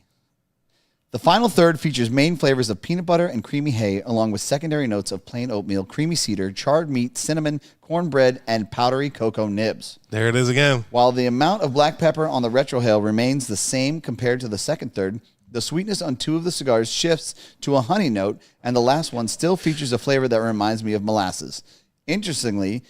The final third features main flavors of peanut butter and creamy hay, along with secondary notes of plain oatmeal, creamy cedar, charred meat, cinnamon, cornbread, and powdery cocoa nibs. There it is again. While the amount of black pepper on the retrohale remains the same compared to the second third, the sweetness on two of the cigars shifts to a honey note, and the last one still features a flavor that reminds me of molasses. Interestingly,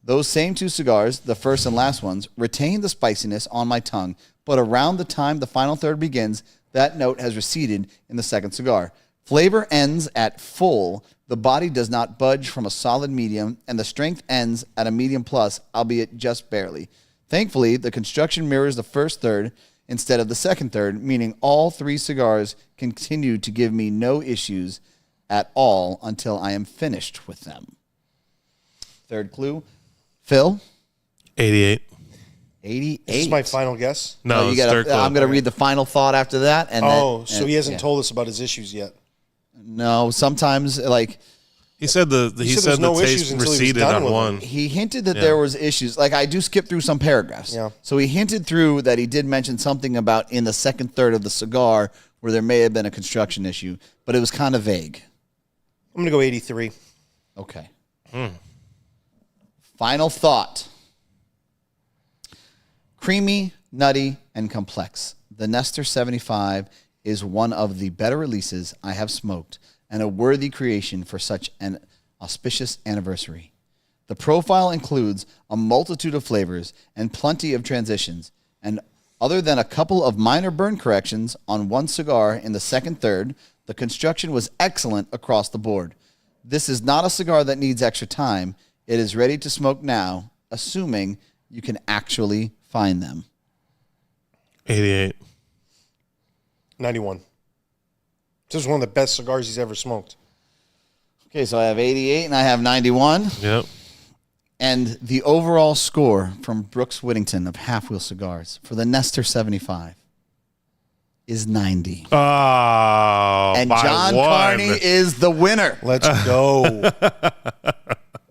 those same two cigars, the first and last ones, retain the spiciness on my tongue, but around the time the final third begins, that note has receded in the second cigar. Flavor ends at full, the body does not budge from a solid medium, and the strength ends at a medium plus, albeit just barely. Thankfully, the construction mirrors the first third instead of the second third, meaning all three cigars continue to give me no issues at all until I am finished with them. Third clue. Phil? 88. 88. This is my final guess. No, you it's gotta, third clue. I'm going to read the final thought after that. And So he hasn't told us about his issues yet. No, sometimes like He said he said said there's the no issues taste until he was receded done on with one. he hinted that there was issues. Like I do skip through some paragraphs. Yeah. So he hinted through that he did mention something about in the second third of the cigar where there may have been a construction issue, but it was kind of vague. I'm going to go 83. Okay. Final thought. Creamy, nutty, and complex. The Nestor 75 is one of the better releases I have smoked and a worthy creation for such an auspicious anniversary. The profile includes a multitude of flavors and plenty of transitions, and other than a couple of minor burn corrections on one cigar in the second third, the construction was excellent across the board. This is not a cigar that needs extra time. It is ready to smoke now, assuming you can actually find them. 88. 91. This is one of the best cigars he's ever smoked. Okay, so I have 88 and I have 91. Yep. And the overall score from Brooks Whittington of Half Wheel Cigars for the Nestor 75 is 90. Oh, And by John one. Carney is the winner. Let's go.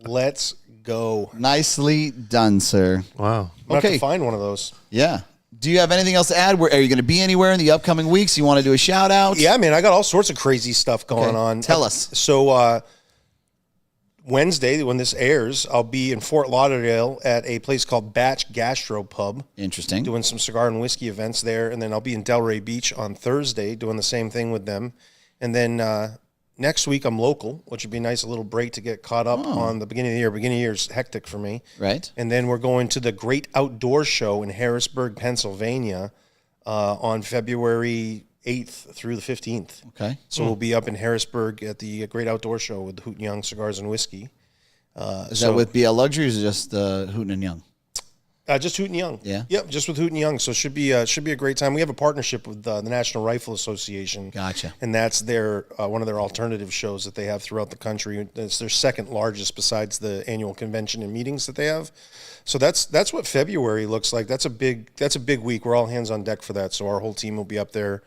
Let's go. Nicely done, sir. Wow. I'm going to have Okay. to find one of those. Yeah. Do you have anything else to add? Are you going to be anywhere in the upcoming weeks? You want to do a shout out? Yeah, man, I got all sorts of crazy stuff going Okay. on. Tell us. So Wednesday, when this airs, I'll be in Fort Lauderdale at a place called Batch Gastro Pub, Interesting. doing some cigar and whiskey events there. And then I'll be in Delray Beach on Thursday doing the same thing with them. And then next week I'm local, which would be a nice little break to get caught up on the beginning of the year. Beginning of the year is hectic for me. Right. And then we're going to the Great Outdoor Show in Harrisburg, Pennsylvania on February 8th through the 15th. Okay. So we'll be up in Harrisburg at the Great Outdoor Show with Hoot and Young Cigars and Whiskey. Is that with BL Luxury or is it just Hooten and Young? Just Hoot and Young. Yeah? Yep, just with Hoot and Young. So it should be a great time. We have a partnership with the National Rifle Association. Gotcha. And that's their one of their alternative shows that they have throughout the country. It's their second largest besides the annual convention and meetings that they have. So that's what February looks like. That's a big week. We're all hands on deck for that. So our whole team will be up there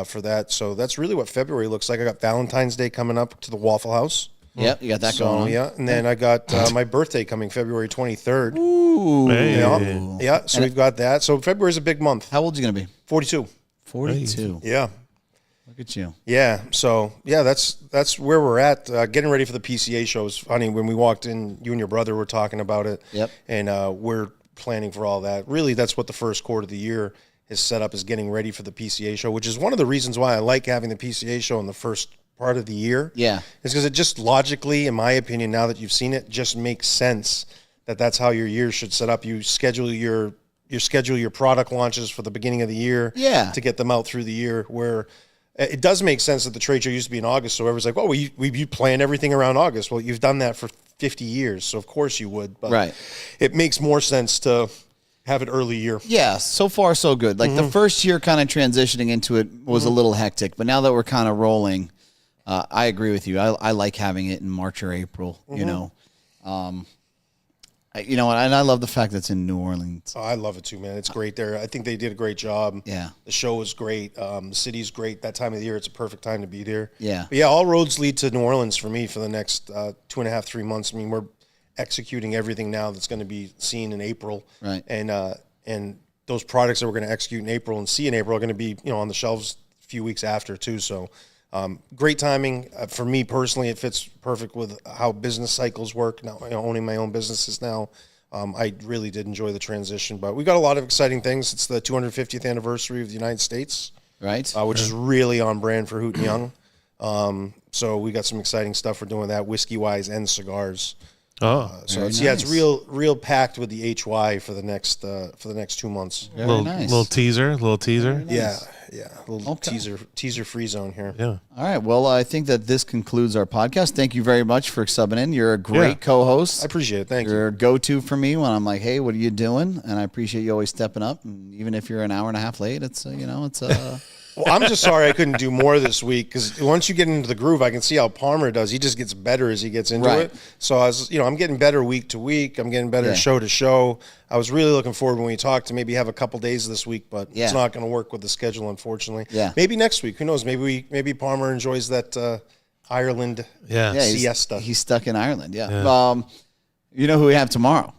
for that. So that's really what February looks like. I got Valentines Day coming up to the Waffle House. Yep, you got that going on. Yeah, and then I got my birthday coming February 23rd. Ooh. Hey. Yeah, so we've got that. So February's a big month. How old are you going to be? 42. 42. Yeah. Look at you. Yeah. So, yeah, that's where we're at. Getting ready for the PCA shows. Funny, when we walked in, you and your brother were talking about it. Yep. And we're planning for all that. Really, that's what the first quarter of the year is set up, is getting ready for the PCA show, which is one of the reasons why I like having the PCA show in the first part of the year. Yeah. Is because it just logically, in my opinion, now that you've seen it, just makes sense that that's how your year should set up. You schedule your product launches for the beginning of the year. Yeah. To get them out through the year, where it does make sense that the trade show used to be in August. So everyone's like, "Oh, we plan everything around August." Well, you've done that for 50 years, so of course you would. But Right. it makes more sense to have it early year. Yeah, so far so good. Like the first year kind of transitioning into it was a little hectic, but now that we're kind of rolling, I agree with you. I like having it in March or April, you know. You know what? And I love the fact that it's in New Orleans. Oh, I love it too, man. It's great there. I think they did a great job. Yeah. The show was great. The city's great. That time of the year, it's a perfect time to be there. Yeah. But yeah, all roads lead to New Orleans for me for the next 2.5, 3 months. I mean, we're executing everything now that's going to be seen in April. Right. And those products that we're going to execute in April and see in April are going to be, on the shelves a few weeks after too. So great timing. For me personally, it fits perfect with how business cycles work. Now, owning my own businesses now, I really did enjoy the transition. But we got a lot of exciting things. It's the 250th anniversary of the United States, Right? which is really on brand for Hoot and Young. So we got some exciting stuff we're doing with that, whiskey-wise and cigars. Oh, So Very it's nice. it's real packed with the HY for the next 2 months. Very little nice. little teaser. Yeah, little Okay. teaser free zone here. Yeah. All right. Well, I think that this concludes our podcast. Thank you very much for subbing in. You're a great Yeah. co-host. I appreciate it. Thank you. You're a go-to for me when I'm like, hey, what are you doing? And I appreciate you always stepping up. And even if you're an hour and a half late, it's, Well, I'm just sorry I couldn't do more this week, because once you get into the groove, I can see how Palmer does. He just gets better as he gets into Right. it. So I was, I'm getting better week to week. I'm getting better Yeah. show to show. I was really looking forward when we talked to maybe have a couple days this week, but Yeah. it's not going to work with the schedule, unfortunately. Yeah. Maybe next week. Who knows? Maybe Palmer enjoys that Ireland Yeah. yeah, siesta. he's stuck in Ireland. Yeah. You know who we have tomorrow?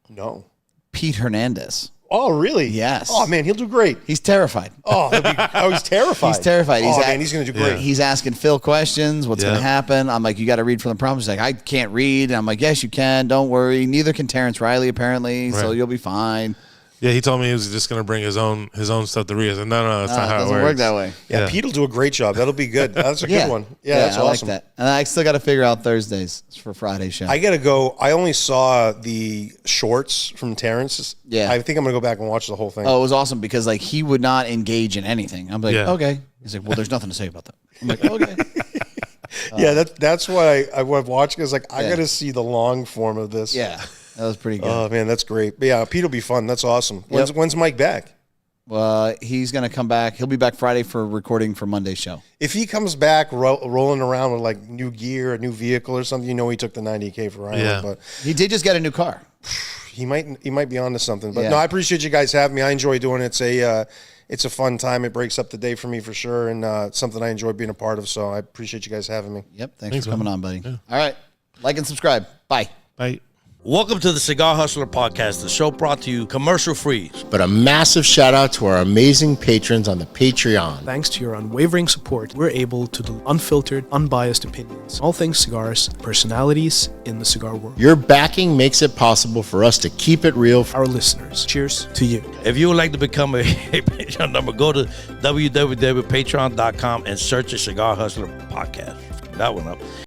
No. Pete Hernandez. Oh, really? Yes. Oh, man, he'll do great. He's terrified. Oh, he's terrified. He's terrified. Oh, man, he's going to do great. He's asking Phil questions. What's going to Yeah. happen? I'm like, you got to read from the prompts. He's like, I can't read. And I'm like, yes, you can. Don't worry. Neither can Terrence Riley, apparently. So Right. you'll be fine. Yeah, he told me he was just going to bring his own stuff to read. I said, no, that's not It how it doesn't works. work that way. Yeah, Yeah. Pete will do a great job. That'll be good. That's a good one. Yeah, that's I awesome. like that. And I still got to figure out Thursdays for Friday's show. I got to go. I only saw the shorts from Terrence. Yeah. I think I'm going to go back and watch the whole thing. Oh, it was awesome because like he would not engage in anything. I'm like, Yeah. okay. He's like, well, there's nothing to say about that. I'm like, okay. Yeah, that's why I was watching. I was like, I Yeah. got to see the long form of this. Yeah, that was pretty good. Oh, man, that's great. But yeah, Pete will be fun. That's awesome. Yep. When's Mike back? He's gonna come back. He'll be back Friday for recording for Monday's show. If he comes back rolling around with like new gear, a new vehicle or something, he took the 90K for Ireland. Yeah. But He did just get a new car. he might be onto something. But Yeah. no, I appreciate you guys having me. I enjoy doing it. It's a fun time. It breaks up the day for me for sure, and it's something I enjoy being a part of. So I appreciate you guys having me. Yep. Thanks for coming on, buddy. All right. Like and subscribe. Bye. Bye. Welcome to the Cigar Hustler Podcast, the show brought to you commercial free. But a massive shout out to our amazing patrons on the Patreon. Thanks to your unwavering support, we're able to do unfiltered, unbiased opinions. All things cigars, personalities in the cigar world. Your backing makes it possible for us to keep it real. Our listeners, cheers to you. If you would like to become a Patreon member, go to www.patreon.com and search the Cigar Hustler Podcast. That one up.